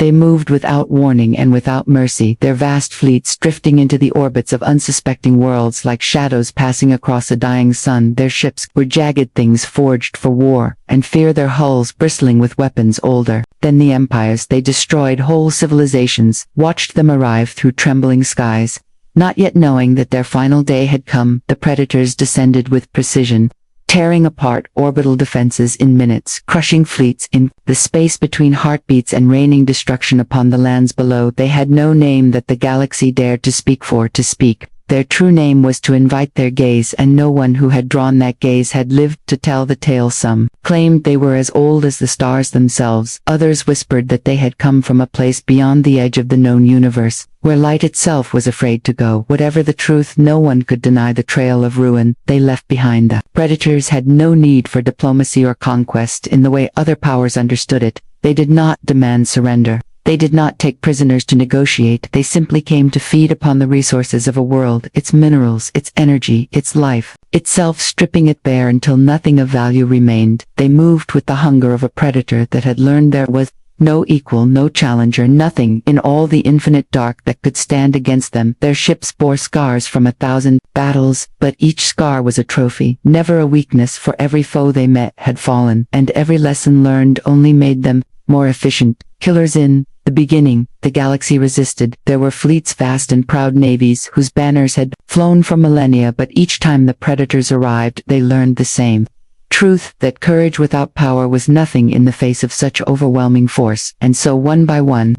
They moved without warning and without mercy, their vast fleets drifting into the orbits of unsuspecting worlds like shadows passing across a dying sun. Their ships were jagged things forged for war and fear, their hulls bristling with weapons older than the empires. They destroyed whole civilizations, watched them arrive through trembling skies. Not yet knowing that their final day had come, the predators descended with precision, tearing apart orbital defenses in minutes, crushing fleets in the space between heartbeats and raining destruction upon the lands below. They had no name that the galaxy dared to speak for. To speak their true name was to invite their gaze, and no one who had drawn that gaze had lived to tell the tale. Some claimed they were as old as the stars themselves, others whispered that they had come from a place beyond the edge of the known universe, where light itself was afraid to go. Whatever the truth, no one could deny the trail of ruin they left behind. The predators had no need for diplomacy or conquest in the way other powers understood it. They did not demand surrender. They did not take prisoners to negotiate. They simply came to feed upon the resources of a world, its minerals, its energy, its life itself, stripping it bare until nothing of value remained. They moved with the hunger of a predator that had learned there was no equal, no challenger, nothing in all the infinite dark that could stand against them. Their ships bore scars from 1,000 battles, but each scar was a trophy, never a weakness, for every foe they met had fallen, and every lesson learned only made them more efficient killers. In the beginning, the galaxy resisted. There were fleets, vast and proud navies, whose banners had flown for millennia, but each time the predators arrived, they learned the same truth, that courage without power was nothing in the face of such overwhelming force. And so one by one,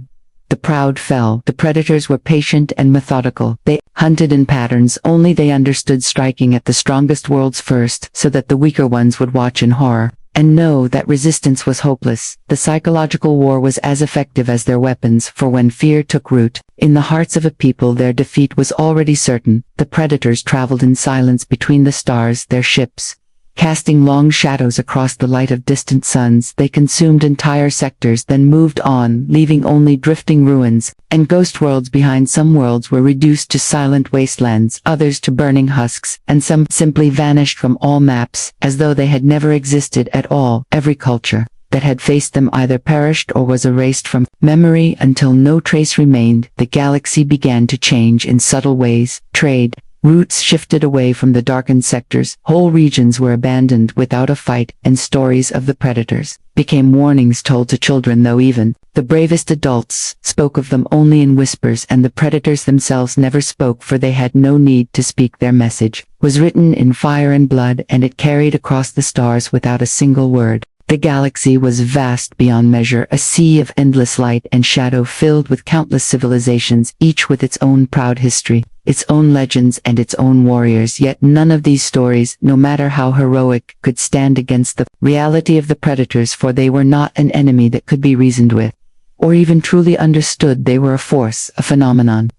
the proud fell. The predators were patient and methodical. They hunted in patterns only they understood, striking at the strongest worlds first, so that the weaker ones would watch in horror and know that resistance was hopeless. The psychological war was as effective as their weapons, for when fear took root in the hearts of a people, their defeat was already certain. The predators traveled in silence between the stars, their ships casting long shadows across the light of distant suns. They consumed entire sectors, then moved on, leaving only drifting ruins and ghost worlds behind. Some worlds were reduced to silent wastelands, others to burning husks, and some simply vanished from all maps, as though they had never existed at all. Every culture that had faced them either perished or was erased from memory until no trace remained. The galaxy began to change in subtle ways. Trade routes shifted away from the darkened sectors, whole regions were abandoned without a fight, and stories of the predators became warnings told to children, though even the bravest adults spoke of them only in whispers, and the predators themselves never spoke, for they had no need to speak. Their message was written in fire and blood, and it carried across the stars without a single word. The galaxy was vast beyond measure, a sea of endless light and shadow filled with countless civilizations, each with its own proud history, its own legends and its own warriors. Yet none of these stories, no matter how heroic, could stand against the reality of the predators, for they were not an enemy that could be reasoned with, or even truly understood. They were a force, a phenomenon,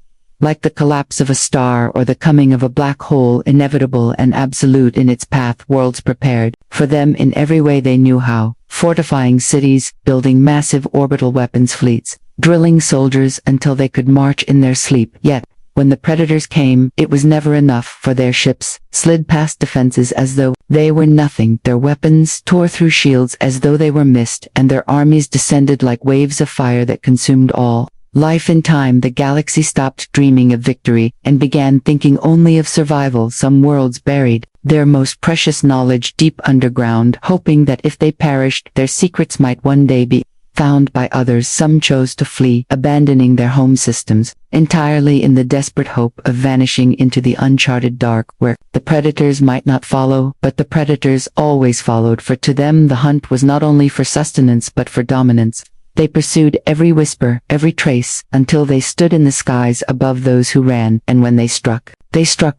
like the collapse of a star or the coming of a black hole, inevitable and absolute in its path. Worlds prepared for them in every way they knew how, fortifying cities, building massive orbital weapons fleets, drilling soldiers until they could march in their sleep. Yet, when the predators came, it was never enough, for their ships slid past defenses as though they were nothing. Their weapons tore through shields as though they were mist, and their armies descended like waves of fire that consumed all life. In time, the galaxy stopped dreaming of victory and began thinking only of survival. Some worlds buried their most precious knowledge deep underground, hoping that if they perished, their secrets might one day be found by others. Some chose to flee, abandoning their home systems entirely in the desperate hope of vanishing into the uncharted dark, where the predators might not follow. But the predators always followed, for to them the hunt was not only for sustenance but for dominance. They pursued every whisper, every trace, until they stood in the skies above those who ran, and when they struck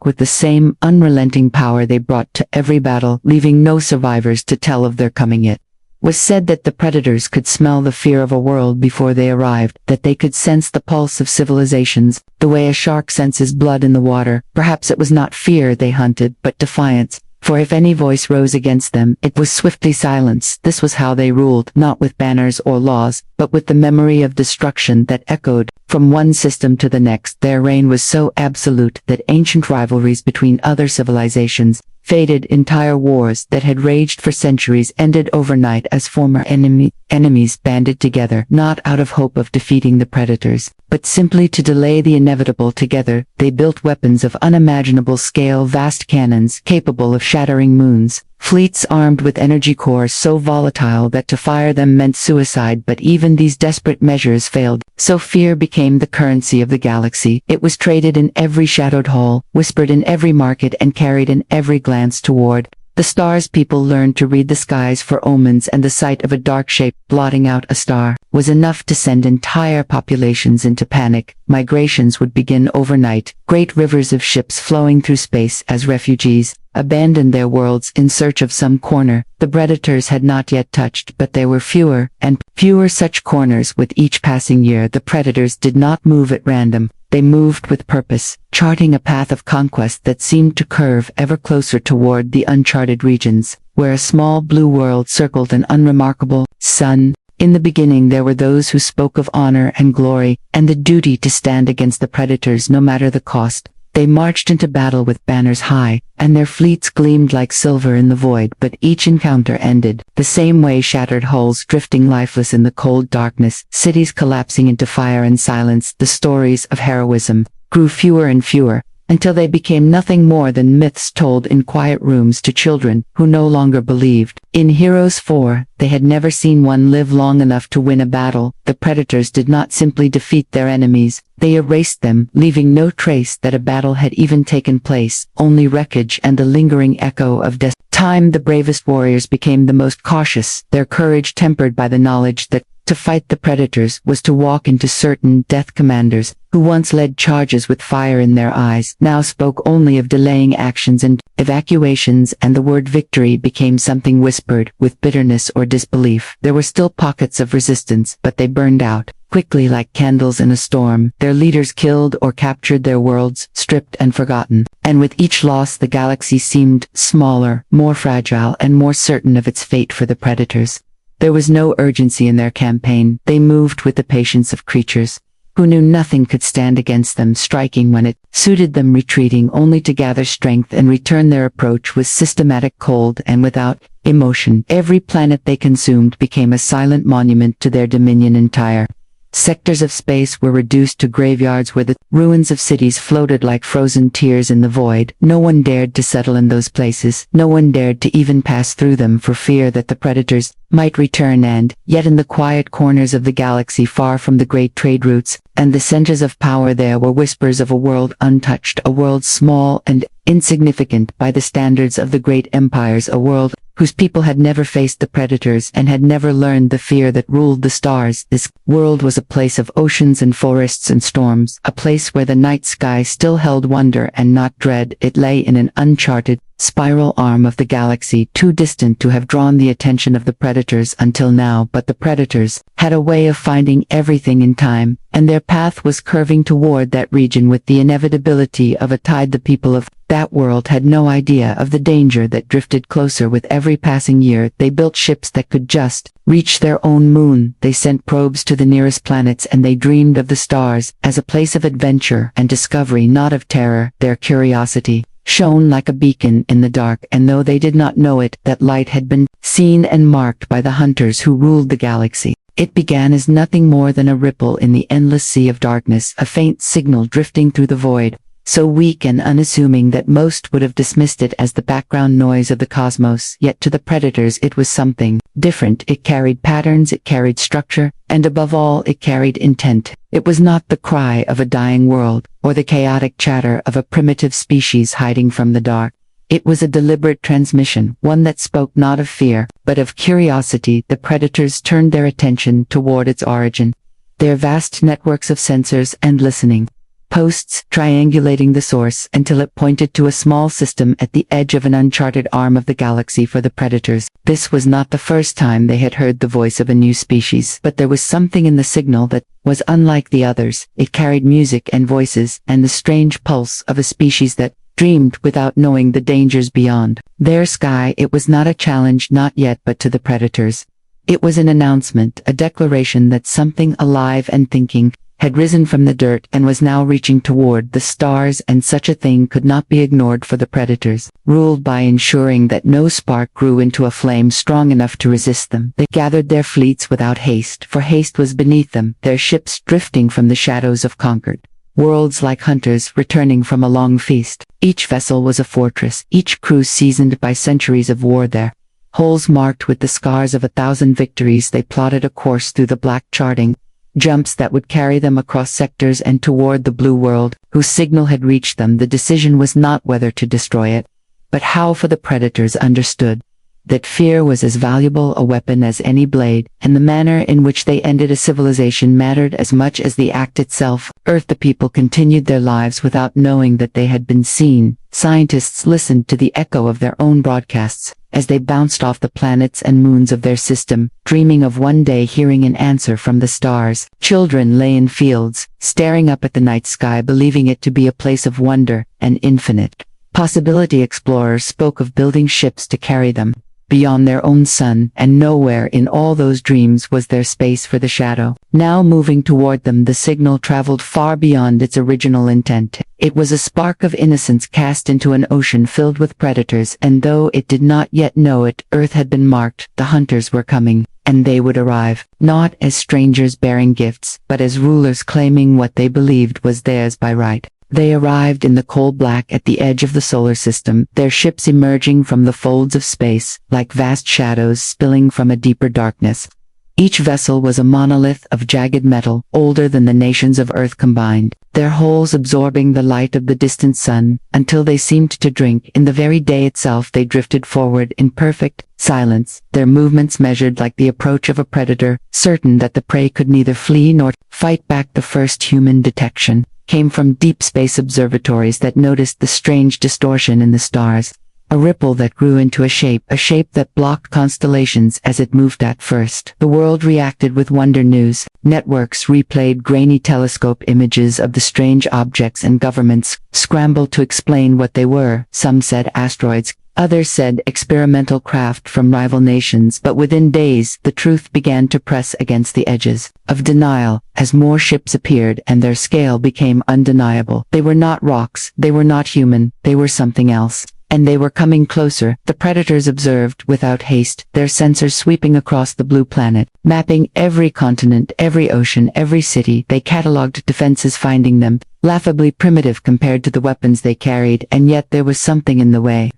with the same unrelenting power they brought to every battle, leaving no survivors to tell of their coming. It was said that the predators could smell the fear of a world before they arrived, that they could sense the pulse of civilizations, the way a shark senses blood in the water. Perhaps it was not fear they hunted, but defiance. For if any voice rose against them, it was swiftly silenced. This was how they ruled, not with banners or laws, but with the memory of destruction that echoed from one system to the next. Their reign was so absolute that ancient rivalries between other civilizations faded. Entire wars that had raged for centuries ended overnight as former enemies banded together, not out of hope of defeating the predators, but simply to delay the inevitable. Together, they built weapons of unimaginable scale, vast cannons capable of shattering moons, fleets armed with energy cores so volatile that to fire them meant suicide. But even these desperate measures failed, so fear became the currency of the galaxy. It was traded in every shadowed hall, whispered in every market, and carried in every glance toward the stars. People learned to read the skies for omens, and the sight of a dark shape blotting out a star was enough to send entire populations into panic. Migrations would begin overnight, great rivers of ships flowing through space as refugees abandoned their worlds in search of some corner the predators had not yet touched. But there were fewer and fewer such corners with each passing year. The predators did not move at random. They moved with purpose, charting a path of conquest that seemed to curve ever closer toward the uncharted regions, where a small blue world circled an unremarkable sun. In the beginning there were those who spoke of honor and glory, and the duty to stand against the predators no matter the cost. They marched into battle with banners high, and their fleets gleamed like silver in the void. But each encounter ended the same way: shattered hulls drifting lifeless in the cold darkness, cities collapsing into fire and silence. The stories of heroism grew fewer and fewer, until they became nothing more than myths told in quiet rooms to children who no longer believed in heroes, for they had never seen one live long enough to win a battle. The predators did not simply defeat their enemies, they erased them, leaving no trace that a battle had even taken place, only wreckage and the lingering echo of death. Time the bravest warriors became the most cautious, their courage tempered by the knowledge that to fight the predators was to walk into certain death. Commanders, who once led charges with fire in their eyes, now spoke only of delaying actions and evacuations, and the word victory became something whispered with bitterness or disbelief. There were still pockets of resistance, but they burned out quickly like candles in a storm, their leaders killed or captured, their worlds stripped and forgotten. And with each loss the galaxy seemed smaller, more fragile, and more certain of its fate. For the predators, there was no urgency in their campaign. They moved with the patience of creatures who knew nothing could stand against them, striking when it suited them, retreating only to gather strength and return. Their approach was systematic, cold, and without emotion. Every planet they consumed became a silent monument to their dominion. Entire sectors of space were reduced to graveyards where the ruins of cities floated like frozen tears in the void. No one dared to settle in those places. No one dared to even pass through them for fear that the predators might return. And yet in the quiet corners of the galaxy, far from the great trade routes and the centers of power, there were whispers of a world untouched, a world small and insignificant by the standards of the great empires, a world whose people had never faced the predators and had never learned the fear that ruled the stars. This world was a place of oceans and forests and storms, a place where the night sky still held wonder and not dread. It lay in an uncharted, spiral arm of the galaxy, too distant to have drawn the attention of the predators until now. But the predators had a way of finding everything in time, and their path was curving toward that region with the inevitability of a tide. The people of that world had no idea of the danger that drifted closer with every passing year. They built ships that could just reach their own moon. They sent probes to the nearest planets, and they dreamed of the stars as a place of adventure and discovery, not of terror. Their curiosity shone like a beacon in the dark, and though they did not know it, that light had been seen and marked by the hunters who ruled the galaxy. It began as nothing more than a ripple in the endless sea of darkness, a faint signal drifting through the void, so weak and unassuming that most would have dismissed it as the background noise of the cosmos. Yet to the predators it was something different. It carried patterns, it carried structure, and above all it carried intent. It was not the cry of a dying world, or the chaotic chatter of a primitive species hiding from the dark. It was a deliberate transmission, one that spoke not of fear, but of curiosity. The predators turned their attention toward its origin, their vast networks of sensors and listening posts triangulating the source until it pointed to a small system at the edge of an uncharted arm of the galaxy. For the predators, this was not the first time they had heard the voice of a new species, but there was something in the signal that was unlike the others. It carried music and voices, and the strange pulse of a species that dreamed without knowing the dangers beyond their sky. It was not a challenge, not yet, but to the predators it was an announcement, a declaration that something alive and thinking had risen from the dirt and was now reaching toward the stars, and such a thing could not be ignored for the predators. Ruled by ensuring that no spark grew into a flame strong enough to resist them, they gathered their fleets without haste, for haste was beneath them, their ships drifting from the shadows of conquered worlds like hunters returning from a long feast. Each vessel was a fortress, each crew seasoned by centuries of war there. Holes marked with the scars of 1,000 victories, they plotted a course through the black, charting jumps that would carry them across sectors and toward the blue world, whose signal had reached them. The decision was not whether to destroy it, but how, for the predators understood that fear was as valuable a weapon as any blade, and the manner in which they ended a civilization mattered as much as the act itself. Earth, the people continued their lives without knowing that they had been seen. Scientists listened to the echo of their own broadcasts as they bounced off the planets and moons of their system, dreaming of one day hearing an answer from the stars. Children lay in fields, staring up at the night sky, believing it to be a place of wonder and infinite possibility. Explorers spoke of building ships to carry them beyond their own sun, and nowhere in all those dreams was there space for the shadow. Now moving toward them, the signal traveled far beyond its original intent. It was a spark of innocence cast into an ocean filled with predators, and though it did not yet know it, Earth had been marked. The hunters were coming, and they would arrive, not as strangers bearing gifts, but as rulers claiming what they believed was theirs by right. They arrived in the coal black at the edge of the solar system, their ships emerging from the folds of space, like vast shadows spilling from a deeper darkness. Each vessel was a monolith of jagged metal, older than the nations of Earth combined, their hulls absorbing the light of the distant sun, until they seemed to drink in the very day itself. They drifted forward in perfect silence, their movements measured like the approach of a predator, certain that the prey could neither flee nor fight back. The first human detection came from deep space observatories that noticed the strange distortion in the stars, a ripple that grew into a shape that blocked constellations as it moved. At first, the world reacted with wonder. News networks replayed grainy telescope images of the strange objects, and governments scrambled to explain what they were. Some said asteroids, others said experimental craft from rival nations, but within days the truth began to press against the edges of denial as more ships appeared and their scale became undeniable. They were not rocks, they were not human, they were something else. And they were coming closer. The predators observed without haste, their sensors sweeping across the blue planet, mapping every continent, every ocean, every city. They catalogued defenses, finding them laughably primitive compared to the weapons they carried, and yet there was something in the way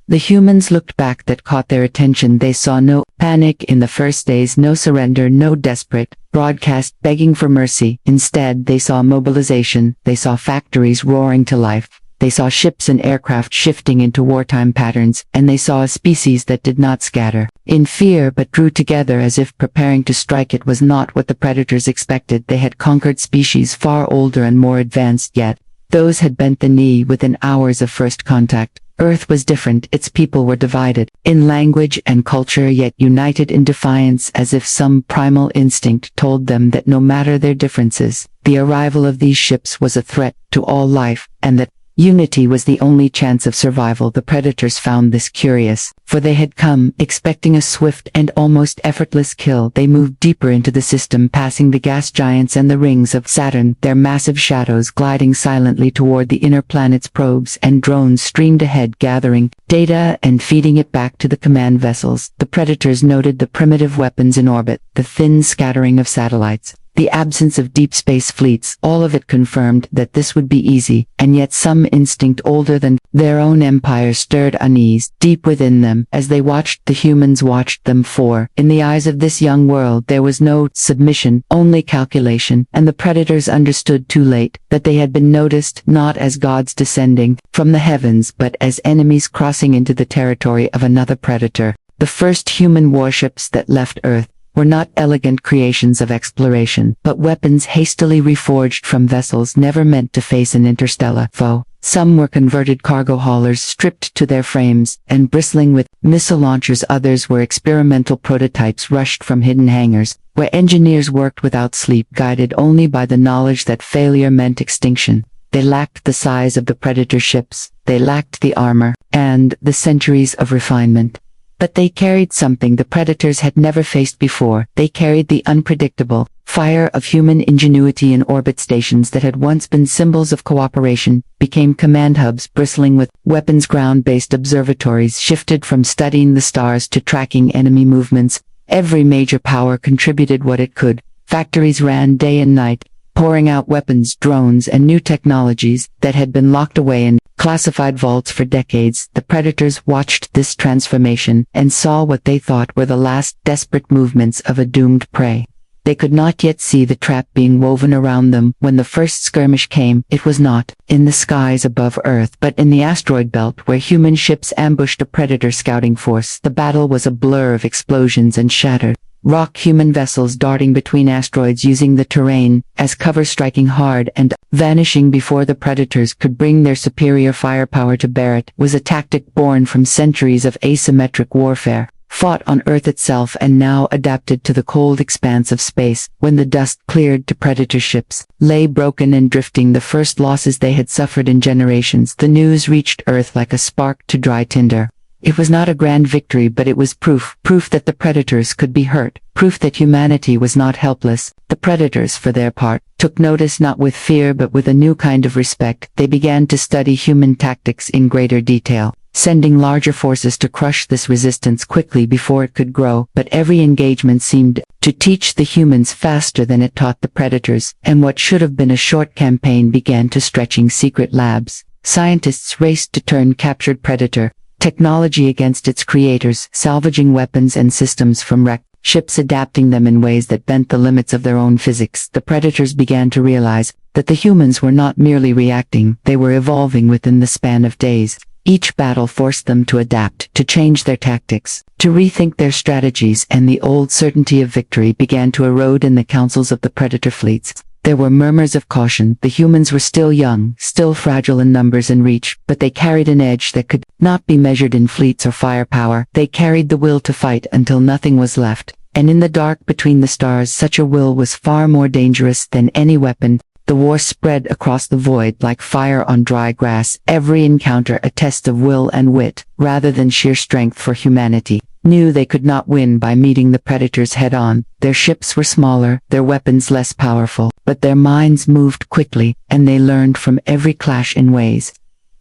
the humans looked back that caught their attention. They saw no panic in the first days, no surrender, no desperate broadcast begging for mercy. Instead, they saw mobilization. They saw factories roaring to life. They saw ships and aircraft shifting into wartime patterns, and they saw a species that did not scatter in fear but drew together as if preparing to strike. It was not what the predators expected. They had conquered species far older and more advanced, yet those had bent the knee within hours of first contact. Earth was different. Its people were divided in language and culture, yet united in defiance, as if some primal instinct told them that no matter their differences, the arrival of these ships was a threat to all life, and that unity was the only chance of survival. The predators found this curious, for they had come expecting a swift and almost effortless kill. They moved deeper into the system, passing the gas giants and the rings of Saturn, their massive shadows gliding silently toward the inner planets. Probes and drones streamed ahead, gathering data and feeding it back to the command vessels. The predators noted the primitive weapons in orbit, the thin scattering of satellites, the absence of deep space fleets. All of it confirmed that this would be easy, and yet some instinct older than their own empire stirred unease deep within them as they watched the humans watched them. For, in the eyes of this young world, there was no submission, only calculation, and the predators understood too late that they had been noticed not as gods descending from the heavens, but as enemies crossing into the territory of another predator. The first human warships that left Earth were not elegant creations of exploration, but weapons hastily reforged from vessels never meant to face an interstellar foe. Some were converted cargo haulers stripped to their frames and bristling with missile launchers. Others were experimental prototypes rushed from hidden hangars, where engineers worked without sleep, guided only by the knowledge that failure meant extinction. They lacked the size of the predator ships, they lacked the armor, and the centuries of refinement. But they carried something the predators had never faced before. They carried the unpredictable, Fire of human ingenuity in orbit stations that had once been symbols of cooperation became command hubs bristling with weapons. Ground-based observatories shifted from studying the stars to tracking enemy movements. Every major power contributed what it could. Factories ran day and night, pouring out weapons, drones, and new technologies that had been locked away in classified vaults for decades. The predators watched this transformation and saw what they thought were the last desperate movements of a doomed prey. They could not yet see the trap being woven around them. When the first skirmish came, it was not in the skies above Earth, but in the asteroid belt where human ships ambushed a predator scouting force. The battle was a blur of explosions and shattered rock, human vessels darting between asteroids using the terrain as cover, striking hard and vanishing before the predators could bring their superior firepower to bear. It was a tactic born from centuries of asymmetric warfare, fought on Earth itself and now adapted to the cold expanse of space. When the dust cleared to predator ships lay broken and drifting, the first losses they had suffered in generations, the news reached Earth like a spark to dry tinder. It was not a grand victory, but it was proof that the predators could be hurt, proof that humanity was not helpless. The predators, for their part, took notice not with fear but with a new kind of respect. They began to study human tactics in greater detail, sending larger forces to crush this resistance quickly before it could grow. But every engagement seemed to teach the humans faster than it taught the predators, and what should have been a short campaign began to stretching secret labs. Scientists raced to turn captured predator technology against its creators, salvaging weapons and systems from wrecked ships, adapting them in ways that bent the limits of their own physics. The predators began to realize that the humans were not merely reacting, they were evolving within the span of days. Each battle forced them to adapt, to change their tactics, to rethink their strategies, and the old certainty of victory began to erode in the councils of the predator fleets. There were murmurs of caution. The humans were still young, still fragile in numbers and reach, but they carried an edge that could not be measured in fleets or firepower. They carried the will to fight until nothing was left, and in the dark between the stars such a will was far more dangerous than any weapon. The war spread across the void like fire on dry grass, every encounter a test of will and wit, rather than sheer strength. For humanity knew they could not win by meeting the predators head-on. Their ships were smaller, their weapons less powerful, but their minds moved quickly, and they learned from every clash in ways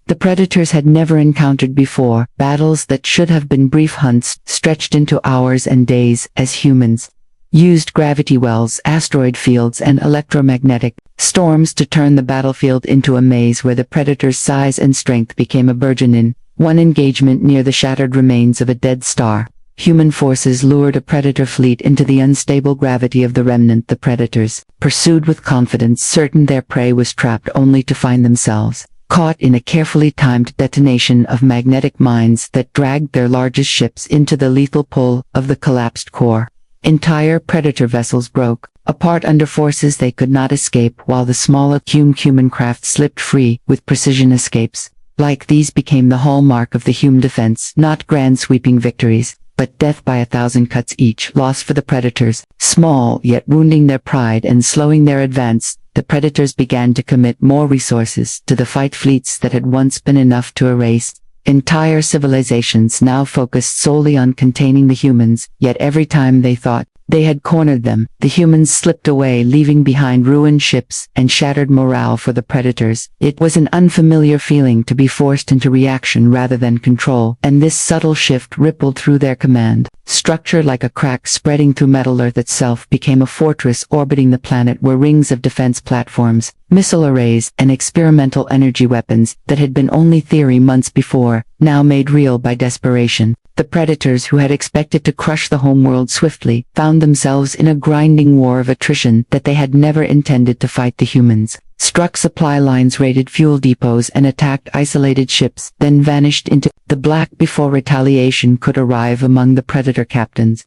the predators had never encountered before. Battles that should have been brief hunts stretched into hours and days as humans used gravity wells, asteroid fields, and electromagnetic storms to turn the battlefield into a maze where the predator's size and strength became a burden. In one engagement near the shattered remains of a dead star, human forces lured a predator fleet into the unstable gravity of the remnant. The predators pursued with confidence, certain their prey was trapped, only to find themselves caught in a carefully timed detonation of magnetic mines that dragged their largest ships into the lethal pull of the collapsed core. Entire predator vessels broke apart under forces they could not escape, while the smaller human craft slipped free with precision escapes. Like these became the hallmark of the human defense, not grand sweeping victories, but death by 1,000 cuts. Each loss for the predators, small yet wounding their pride and slowing their advance. The predators began to commit more resources to the fight. Fleets that had once been enough to erase entire civilizations now focused solely on containing the humans. Yet every time they thought they had cornered them, the humans slipped away, leaving behind ruined ships and shattered morale. For the predators, it was an unfamiliar feeling to be forced into reaction rather than control, and this subtle shift rippled through their command structure like a crack spreading through metal. Earth itself became a fortress orbiting the planet where rings of defense platforms, missile arrays, and experimental energy weapons that had been only theory months before, now made real by desperation. The predators, who had expected to crush the homeworld swiftly, found themselves in a grinding war of attrition that they had never intended to fight. The humans struck supply lines, raided fuel depots, and attacked isolated ships, then vanished into the black before retaliation could arrive. Among the predator captains,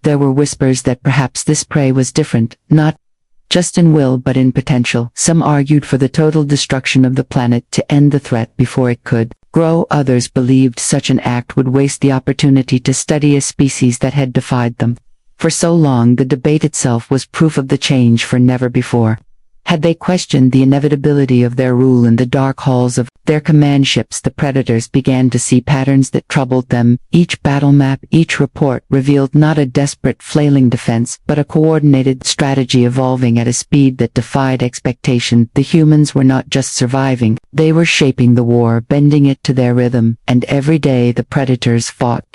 there were whispers that perhaps this prey was different, not just in will but in potential. Some argued for the total destruction of the planet to end the threat before it could grow. Others believed such an act would waste the opportunity to study a species that had defied them for so long. The debate itself was proof of the change, for never before Had they questioned the inevitability of their rule in the dark halls of their command ships, the Predators began to see patterns that troubled them. Each battle map, each report revealed not a desperate, flailing defense, but a coordinated strategy evolving at a speed that defied expectation. The humans were not just surviving, they were shaping the war, bending it to their rhythm, and every day the Predators fought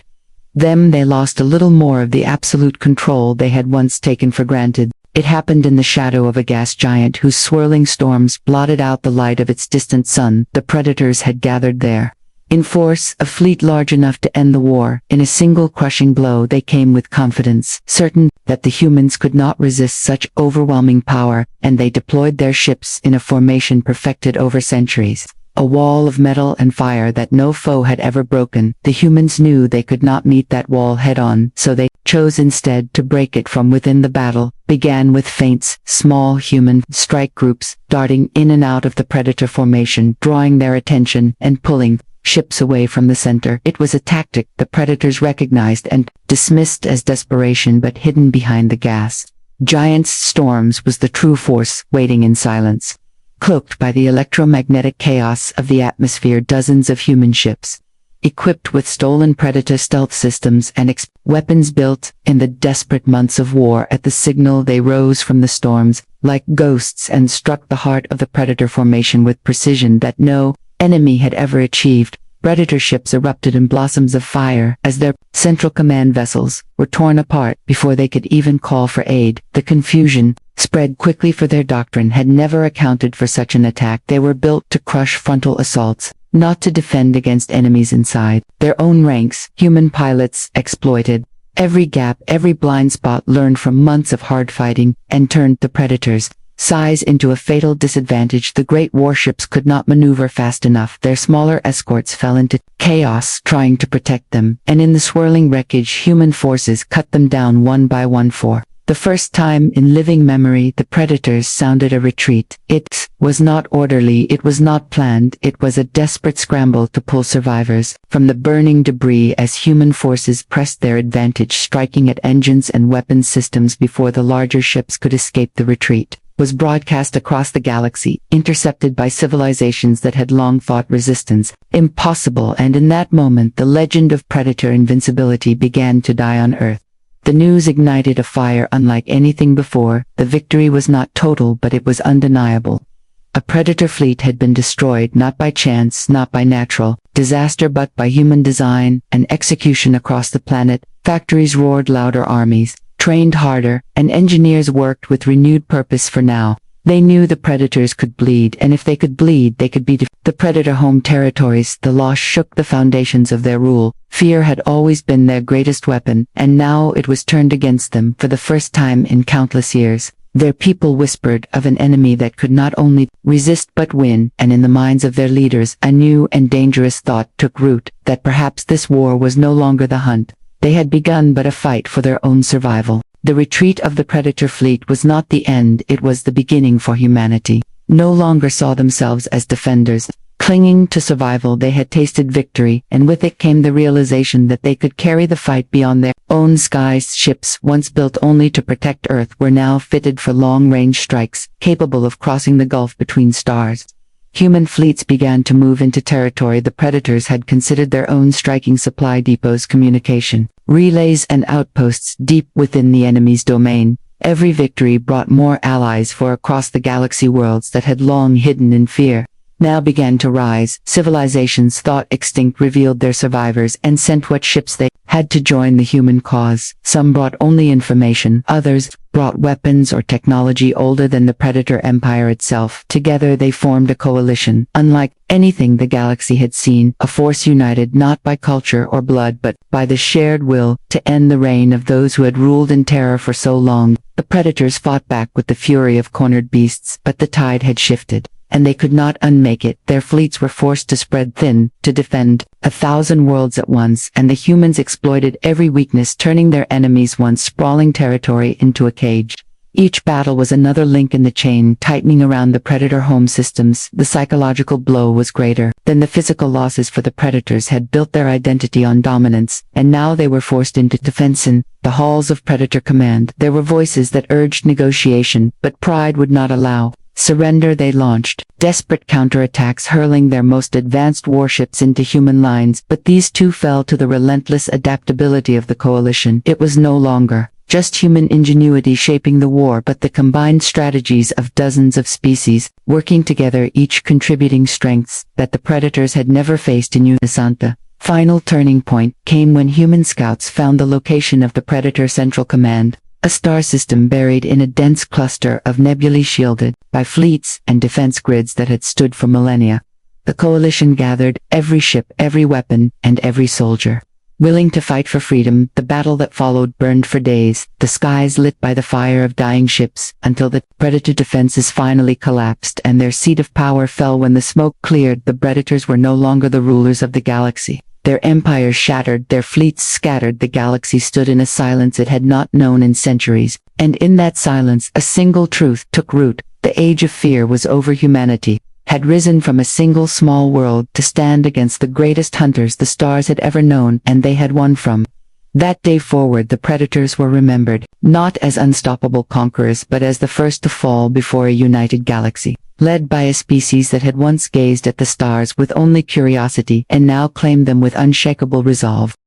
them, they lost a little more of the absolute control they had once taken for granted. It happened in the shadow of a gas giant whose swirling storms blotted out the light of its distant sun. The Predators had gathered there. In force, a fleet large enough to end the war. In a single crushing blow they came with confidence, certain that the humans could not resist such overwhelming power, and they deployed their ships in a formation perfected over centuries. A wall of metal and fire that no foe had ever broken. The humans knew they could not meet that wall head-on, so they chose instead to break it from within. The battle began with feints, small human strike groups darting in and out of the Predator formation, drawing their attention and pulling ships away from the center. It was a tactic the Predators recognized and dismissed as desperation, but hidden behind the gas giant's storms was the true force, waiting in silence. Cloaked by the electromagnetic chaos of the atmosphere, dozens of human ships, equipped with stolen Predator stealth systems and weapons built in the desperate months of war. At the signal they rose from the storms, like ghosts, and struck the heart of the Predator formation with precision that no enemy had ever achieved. Predator ships erupted in blossoms of fire as their central command vessels were torn apart before they could even call for aid. The confusion spread quickly, for their doctrine had never accounted for such an attack. They were built to crush frontal assaults, not to defend against enemies inside their own ranks. Human pilots exploited every gap, every blind spot, learned from months of hard fighting, and turned the Predators' size into a fatal disadvantage. The great warships could not maneuver fast enough. Their smaller escorts fell into chaos trying to protect them, and in the swirling wreckage human forces cut them down one by one. For the first time in living memory, the Predators sounded a retreat. It was not orderly, it was not planned, it was a desperate scramble to pull survivors from the burning debris as human forces pressed their advantage, striking at engines and weapons systems before the larger ships could escape. The retreat was broadcast across the galaxy, intercepted by civilizations that had long fought resistance. Impossible, and in that moment the legend of Predator invincibility began to die on Earth. The news ignited a fire unlike anything before. The victory was not total, but it was undeniable. A Predator fleet had been destroyed, not by chance, not by natural disaster, but by human design and execution across the planet. Factories roared louder, armies trained harder, and engineers worked with renewed purpose. For now, they knew the Predators could bleed, and if they could bleed, they could be the Predator home territories. The loss shook the foundations of their rule. Fear had always been their greatest weapon, and now it was turned against them for the first time in countless years. Their people whispered of an enemy that could not only resist but win, and in the minds of their leaders a new and dangerous thought took root, that perhaps this war was no longer the hunt they had begun, but a fight for their own survival. The retreat of the Predator fleet was not the end, it was the beginning, for humanity no longer saw themselves as defenders, clinging to survival. They had tasted victory, and with it came the realization that they could carry the fight beyond their own skies. Ships once built only to protect Earth were now fitted for long-range strikes, capable of crossing the gulf between stars. Human fleets began to move into territory the Predators had considered their own, striking supply depots, communication relays, and outposts deep within the enemy's domain. Every victory brought more allies, for across the galaxy worlds that had long hidden in fear now began to rise. Civilizations thought extinct revealed their survivors and sent what ships they had to join the human cause. Some brought only information, others brought weapons or technology older than the Predator Empire itself. Together they formed a coalition, unlike anything the galaxy had seen, a force united not by culture or blood but by the shared will to end the reign of those who had ruled in terror for so long. The Predators fought back with the fury of cornered beasts, but the tide had shifted, and they could not unmake it. Their fleets were forced to spread thin, to defend 1,000 worlds at once, and the humans exploited every weakness, turning their enemies' once sprawling territory into a cage. Each battle was another link in the chain, tightening around the Predator home systems. The psychological blow was greater than the physical losses, for the Predators had built their identity on dominance, and now they were forced into defense. In the halls of Predator Command, there were voices that urged negotiation, but pride would not allow. surrender they launched, desperate counterattacks hurling their most advanced warships into human lines, but these too fell to the relentless adaptability of the coalition. It was no longer just human ingenuity shaping the war, but the combined strategies of dozens of species, working together, each contributing strengths that the predators had never faced in unison. The final turning point came when human scouts found the location of the Predator Central Command, a star system buried in a dense cluster of nebulae shielded by fleets and defense grids that had stood for millennia. The coalition gathered every ship, every weapon, and every soldier, willing to fight for freedom. The battle that followed burned for days, the skies lit by the fire of dying ships, until the Predator defenses finally collapsed and their seat of power fell. When the smoke cleared, the Predators were no longer the rulers of the galaxy. Their empires shattered, their fleets scattered, the galaxy stood in a silence it had not known in centuries. And in that silence, a single truth took root: the age of fear was over. Humanity had risen from a single small world to stand against the greatest hunters the stars had ever known, and they had won. From that day forward, the Predators were remembered, not as unstoppable conquerors but as the first to fall before a united galaxy, led by a species that had once gazed at the stars with only curiosity and now claimed them with unshakable resolve.